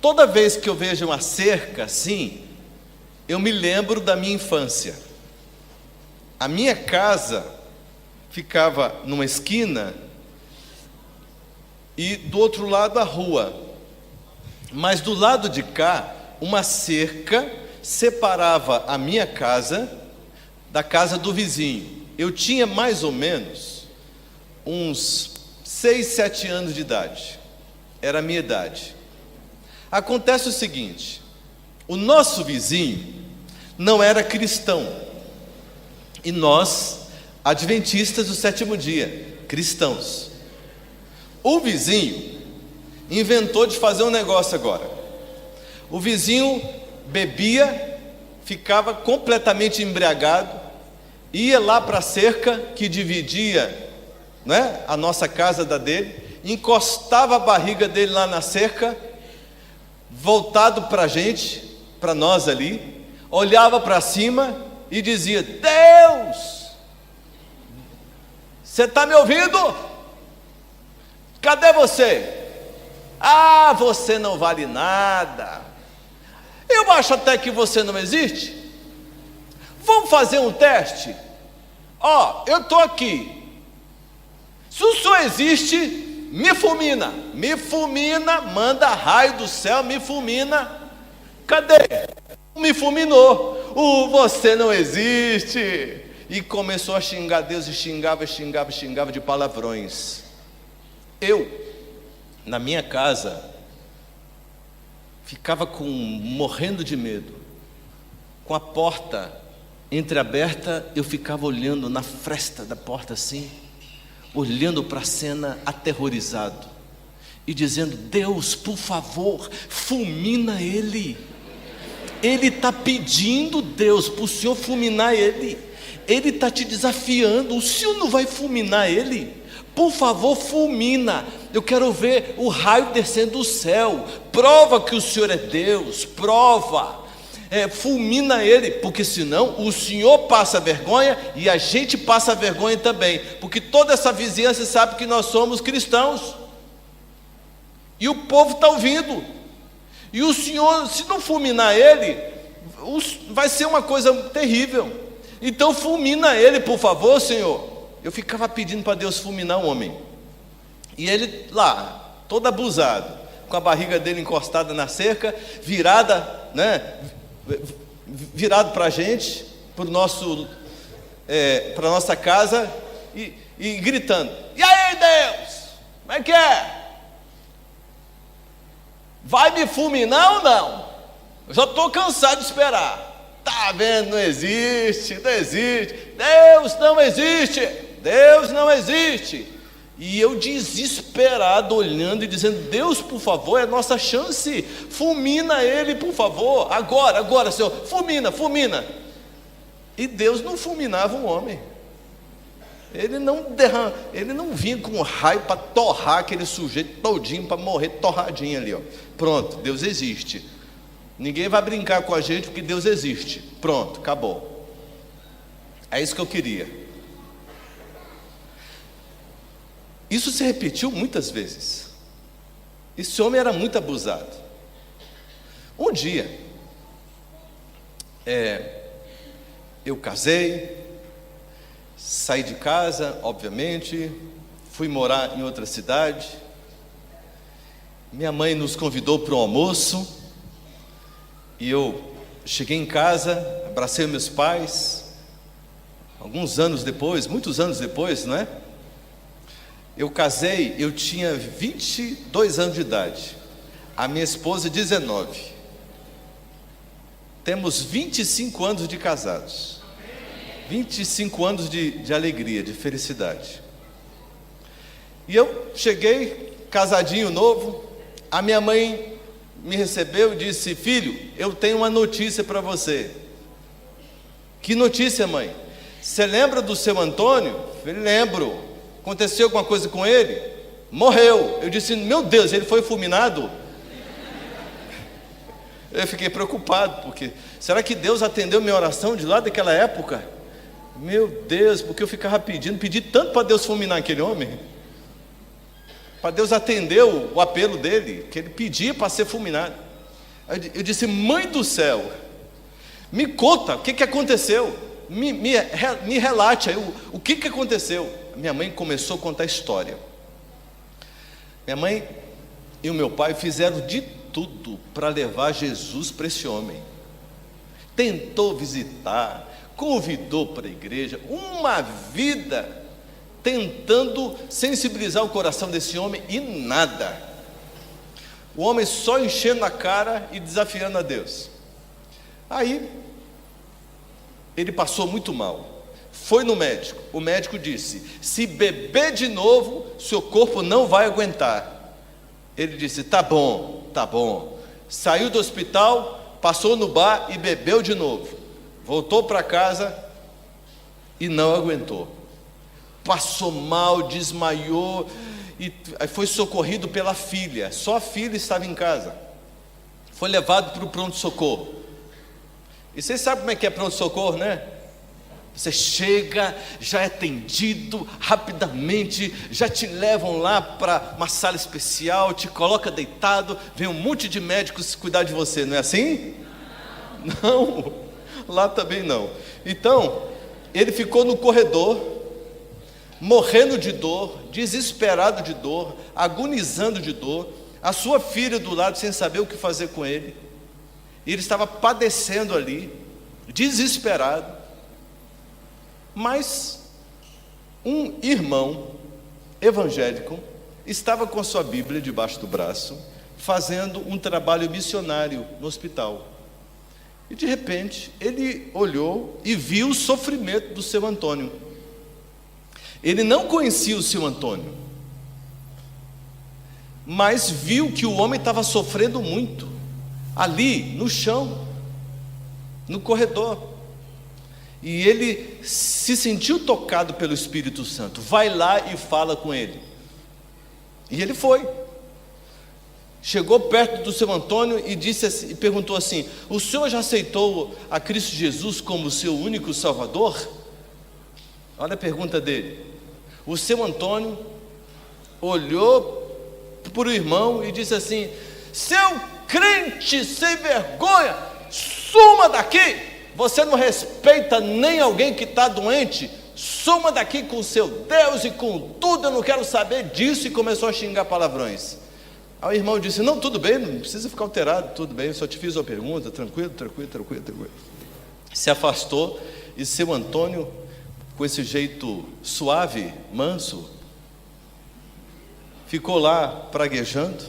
Toda vez que eu vejo uma cerca assim, eu me lembro da minha infância. A minha casa ficava numa esquina e do outro lado a rua. Mas do lado de cá, uma cerca separava a minha casa da casa do vizinho. Eu tinha mais ou menos uns 6, 7 anos de idade. Era a minha idade. Acontece o seguinte: o nosso vizinho não era cristão. E nós, adventistas do sétimo dia, cristãos. O vizinho inventou de fazer um negócio agora. O vizinho bebia, ficava completamente embriagado, ia lá para a cerca que dividia, né, a nossa casa da dele, encostava a barriga dele lá na cerca, voltado para a gente, para nós ali, olhava para cima e dizia: Deus, você está me ouvindo? Cadê você? Ah, você não vale nada. Eu acho até que você não existe. Vamos fazer um teste? Ó, eu estou aqui. Se o senhor existe, me fulmina. Me fulmina, manda raio do céu, me fulmina. Cadê? Me fulminou. Você não existe. E começou a xingar Deus, e xingava de palavrões. Eu, na minha casa, ficava morrendo de medo. Com a porta entreaberta, eu ficava olhando na fresta da porta assim, olhando para a cena aterrorizado e dizendo: Deus, por favor, fulmina ele. Ele está pedindo, Deus, para o Senhor fulminar ele. Ele está te desafiando. O Senhor não vai fulminar ele? Por favor, fulmina. Eu quero ver o raio descendo do céu. Prova que o Senhor é Deus. Prova. Fulmina ele, porque senão o Senhor passa vergonha e a gente passa vergonha também, porque toda essa vizinhança sabe que nós somos cristãos e o povo está ouvindo. E o Senhor, se não fulminar ele, vai ser uma coisa terrível. Então fulmina ele, por favor, Senhor. Eu ficava pedindo para Deus fulminar o homem. E ele lá, todo abusado, com a barriga dele encostada na cerca, virada, né? Virado para a gente, para a nossa casa, e gritando: E aí, Deus? Como é que é? Vai me fulminar ou não? Eu já estou cansado de esperar. Tá vendo? Não existe, não existe. Deus não existe. Deus não existe. E eu desesperado, olhando e dizendo: Deus, por favor, é a nossa chance. Fulmina ele, por favor. Agora, Senhor, fulmina. E Deus não fulminava o homem. Ele não vinha com um raio para torrar aquele sujeito todinho, para morrer torradinho ali, ó. Pronto, Deus existe. Ninguém vai brincar com a gente porque Deus existe. Pronto, acabou. É isso que eu queria. Isso se repetiu muitas vezes. Esse homem era muito abusado. Um dia, eu casei, saí de casa, obviamente, fui morar em outra cidade. Minha mãe nos convidou para um almoço, e eu cheguei em casa, abracei meus pais. Alguns anos depois, muitos anos depois, não é? Eu casei, eu tinha 22 anos de idade, a minha esposa 19. Temos 25 anos de casados, 25 anos de alegria, de felicidade. E eu cheguei, casadinho novo, a minha mãe me recebeu e disse: Filho, eu tenho uma notícia para você. Que notícia, mãe? Você lembra do seu Antônio? Eu falei: lembro. Aconteceu alguma coisa com ele? Morreu. Eu disse: meu Deus, ele foi fulminado? Eu fiquei preocupado, porque será que Deus atendeu minha oração de lá daquela época? Meu Deus, porque eu ficava pedi tanto para Deus fulminar aquele homem, para Deus atender o apelo dele, que ele pedia para ser fulminado. Eu disse: mãe do céu, me conta o que aconteceu, me relate aí o que aconteceu. Minha mãe começou a contar a história. Minha mãe e o meu pai fizeram de tudo para levar Jesus para esse homem. Tentou visitar, convidou para a igreja, uma vida tentando sensibilizar o coração desse homem e nada. O homem só enchendo a cara e desafiando a Deus. Aí ele passou muito mal, foi no médico. O médico disse: se beber de novo, seu corpo não vai aguentar. Ele disse: tá bom, tá bom. Saiu do hospital, passou no bar e bebeu de novo. Voltou para casa e não aguentou. Passou mal, desmaiou e foi socorrido pela filha. Só a filha estava em casa. Foi levado para o pronto-socorro. E vocês sabem como é que é pronto-socorro, né? Você chega, já é atendido rapidamente, já te levam lá para uma sala especial, te coloca deitado, vem um monte de médicos cuidar de você, não é assim? Não, lá também não. Então, ele ficou no corredor, morrendo de dor, desesperado de dor, agonizando de dor, a sua filha do lado sem saber o que fazer com ele, e ele estava padecendo ali, desesperado. Mas um irmão evangélico estava com a sua Bíblia debaixo do braço, fazendo um trabalho missionário no hospital. E de repente ele olhou e viu o sofrimento do seu Antônio. Ele não conhecia o seu Antônio, mas viu que o homem estava sofrendo muito, ali no chão, no corredor. E ele se sentiu tocado pelo Espírito Santo. Vai lá e fala com ele. E ele foi. Chegou perto do seu Antônio e disse assim, e perguntou assim: o senhor já aceitou a Cristo Jesus como seu único Salvador? Olha a pergunta dele. O seu Antônio olhou para o irmão e disse assim: seu crente sem vergonha, suma daqui! Você não respeita nem alguém que está doente? Suma daqui com o seu Deus e com tudo, eu não quero saber disso. E começou a xingar palavrões. Aí o irmão disse: não, tudo bem, não precisa ficar alterado, tudo bem, eu só te fiz uma pergunta, tranquilo. Se afastou, e seu Antônio, com esse jeito suave, manso, ficou lá praguejando,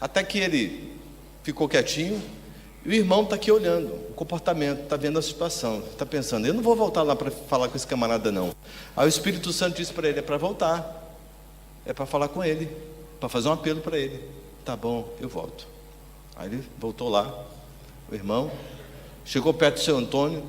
até que ele ficou quietinho. E o irmão está aqui olhando o comportamento, está vendo a situação, está pensando: eu não vou voltar lá para falar com esse camarada não. Aí o Espírito Santo disse para ele: é para voltar, é para falar com ele, para fazer um apelo para ele. Tá bom, eu volto. Aí ele voltou lá, o irmão chegou perto do seu Antônio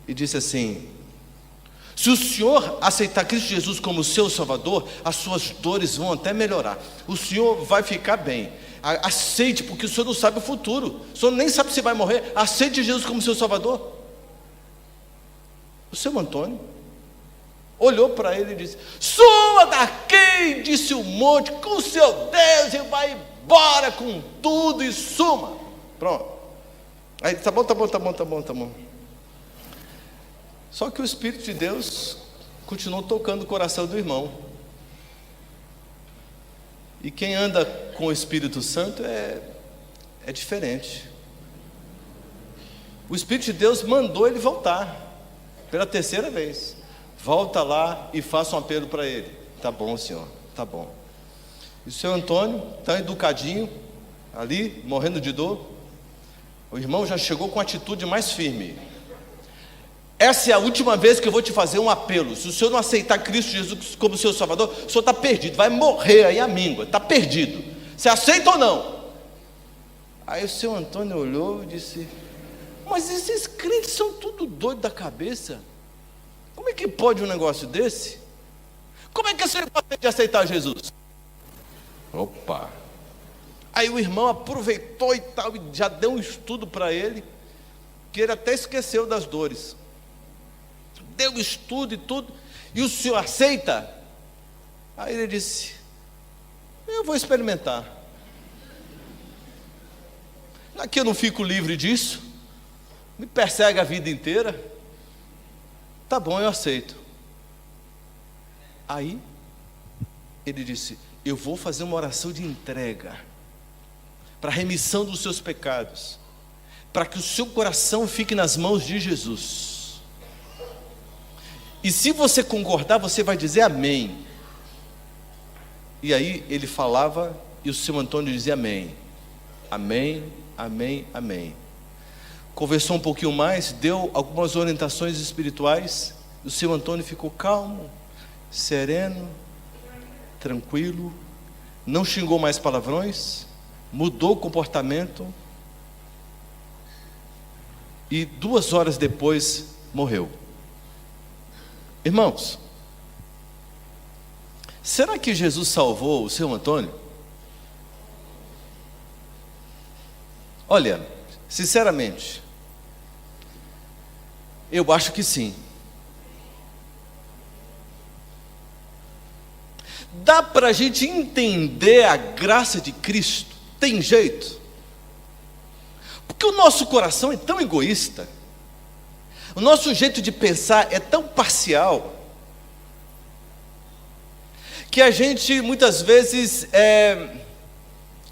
e disse assim: se o senhor aceitar Cristo Jesus como seu Salvador, as suas dores vão até melhorar, o senhor vai ficar bem. Aceite, porque o senhor não sabe o futuro, o senhor nem sabe se vai morrer. Aceite Jesus como seu Salvador. O seu Antônio olhou para ele e disse: suma daqui, disse o monte, com o seu Deus, e vai embora com tudo e suma. Pronto. Aí, tá bom. Só que o Espírito de Deus continuou tocando o coração do irmão. E quem anda com o Espírito Santo é diferente. O Espírito de Deus mandou ele voltar pela terceira vez. Volta lá e faça um apelo para ele. Tá bom, senhor, tá bom. E o senhor Antônio, tão educadinho, ali, morrendo de dor, o irmão já chegou com atitude mais firme. Essa é a última vez que eu vou te fazer um apelo. Se o senhor não aceitar Cristo Jesus como seu Salvador, o senhor está perdido, vai morrer aí a míngua, está perdido. Você aceita ou não? Aí o seu Antônio olhou e disse: mas esses crentes são tudo doido da cabeça. Como é que pode um negócio desse? Como é que esse negócio de aceitar Jesus? Opa! Aí o irmão aproveitou e tal, e já deu um estudo para ele, que ele até esqueceu das dores. Deu estudo e tudo. E o senhor aceita? Aí ele disse: eu vou experimentar. Aqui eu não fico livre disso, me persegue a vida inteira. Tá bom, eu aceito. Aí ele disse: eu vou fazer uma oração de entrega para a remissão dos seus pecados, para que o seu coração fique nas mãos de Jesus. E se você concordar, você vai dizer amém. E aí ele falava e o seu Antônio dizia amém. Amém, amém, amém. Conversou um pouquinho mais, deu algumas orientações espirituais. O seu Antônio ficou calmo, sereno, tranquilo, não xingou mais palavrões, mudou o comportamento e 2 horas depois morreu. Irmãos, será que Jesus salvou o seu Antônio? Olha, sinceramente, eu acho que sim. Dá para a gente entender a graça de Cristo? Tem jeito? Porque o nosso coração é tão egoísta, o nosso jeito de pensar é tão parcial, que a gente muitas vezes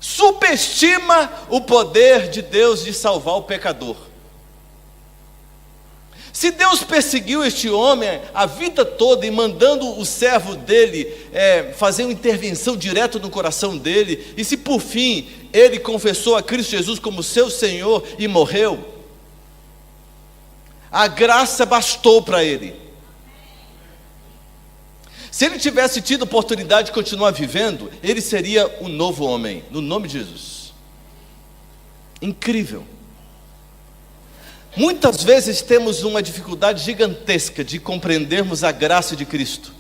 subestima o poder de Deus de salvar o pecador. Se Deus perseguiu este homem a vida toda e mandando o servo dele fazer uma intervenção direta no coração dele, e se por fim ele confessou a Cristo Jesus como seu Senhor e morreu, a graça bastou para ele. Se ele tivesse tido oportunidade de continuar vivendo, ele seria um novo homem, no nome de Jesus. Incrível. Muitas vezes temos uma dificuldade gigantesca de compreendermos a graça de Cristo,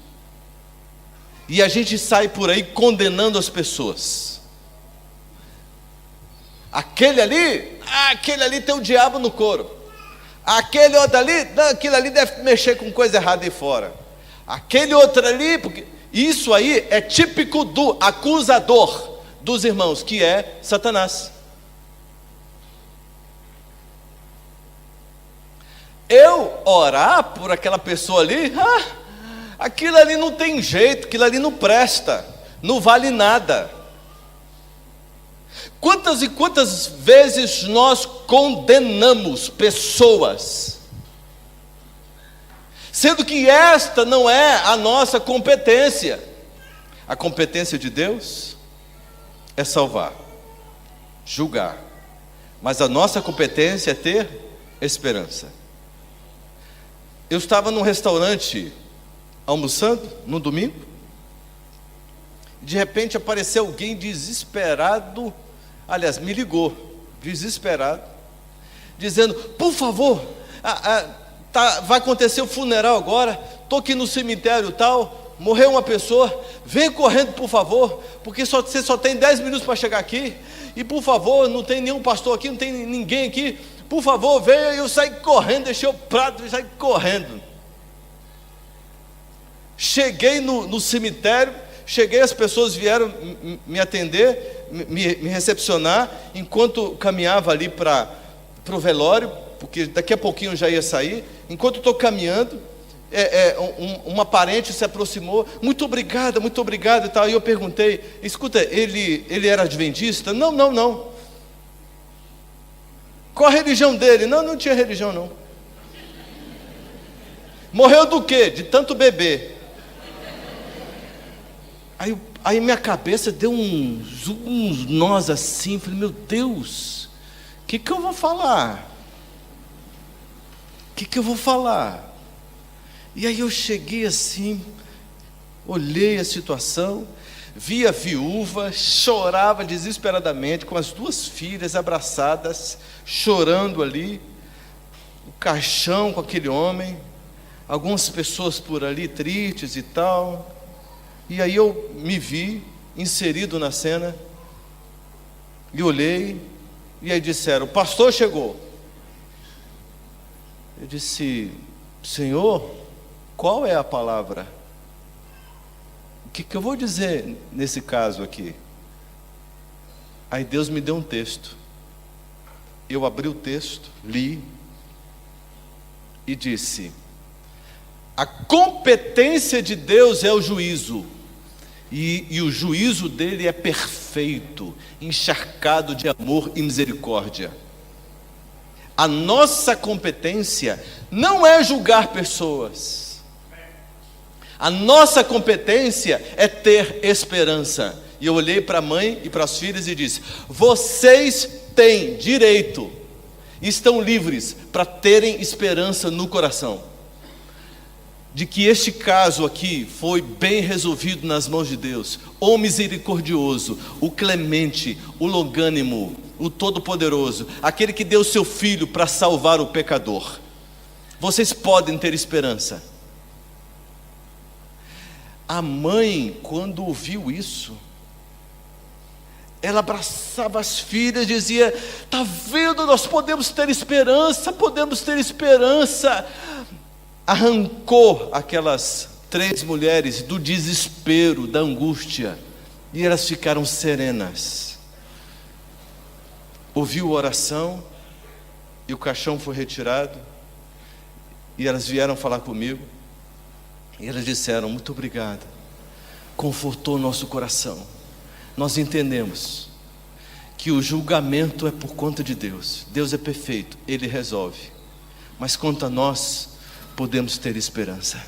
e a gente sai por aí condenando as pessoas. Aquele ali tem o diabo no couro. Aquele outro ali, não, aquilo ali deve mexer com coisa errada aí fora. Aquele outro ali, porque isso aí é típico do acusador dos irmãos, que é Satanás. Eu orar por aquela pessoa ali, aquilo ali não tem jeito, aquilo ali não presta, não vale nada. Quantas e quantas vezes nós condenamos pessoas, sendo que esta não é a nossa competência. A competência de Deus é salvar, julgar, mas a nossa competência é ter esperança. Eu estava num restaurante almoçando no domingo, de repente apareceu alguém desesperado, aliás, me ligou, desesperado, dizendo: por favor, vai acontecer o funeral agora, estou aqui no cemitério tal, morreu uma pessoa, vem correndo por favor, porque você só tem 10 minutos para chegar aqui, e por favor, não tem nenhum pastor aqui, não tem ninguém aqui, por favor, venha. Eu saí correndo, deixei o prato e saí correndo. Cheguei no cemitério, as pessoas vieram me atender, me recepcionar, enquanto caminhava ali para o velório, porque daqui a pouquinho eu já ia sair. Enquanto estou caminhando, uma parente se aproximou: muito obrigado e tal. E eu perguntei: escuta, ele era adventista? Não. Qual a religião dele? Não tinha religião não. Morreu do quê? De tanto beber. Aí minha cabeça deu uns nós assim. Falei: meu Deus, o que eu vou falar? O que eu vou falar? E aí eu cheguei assim, olhei a situação, vi a viúva, chorava desesperadamente, com as 2 filhas abraçadas, chorando ali, o caixão com aquele homem, algumas pessoas por ali tristes e tal. E aí eu me vi inserido na cena, e olhei, e aí disseram: o pastor chegou. Eu disse: Senhor, qual é a palavra? O que eu vou dizer nesse caso aqui? Aí Deus me deu um texto. eu abri o texto, li e disse: a competência de Deus é o juízo, e o juízo dele é perfeito, encharcado de amor e misericórdia. A nossa competência não é julgar pessoas. A nossa competência é ter esperança. E eu olhei para a mãe e para as filhas e disse: vocês têm direito, estão livres para terem esperança no coração, de que este caso aqui foi bem resolvido nas mãos de Deus, o misericordioso, o clemente, o longânimo, o todo-poderoso, aquele que deu seu filho para salvar o pecador. Vocês podem ter esperança. A mãe, quando ouviu isso, ela abraçava as filhas e dizia: está vendo, nós podemos ter esperança, podemos ter esperança. Arrancou aquelas 3 mulheres do desespero, da angústia, e elas ficaram serenas. Ouviu a oração, e o caixão foi retirado, e elas vieram falar comigo, e elas disseram: muito obrigada, confortou nosso coração. Nós entendemos que o julgamento é por conta de Deus. Deus é perfeito, Ele resolve. Mas quanto a nós, podemos ter esperança.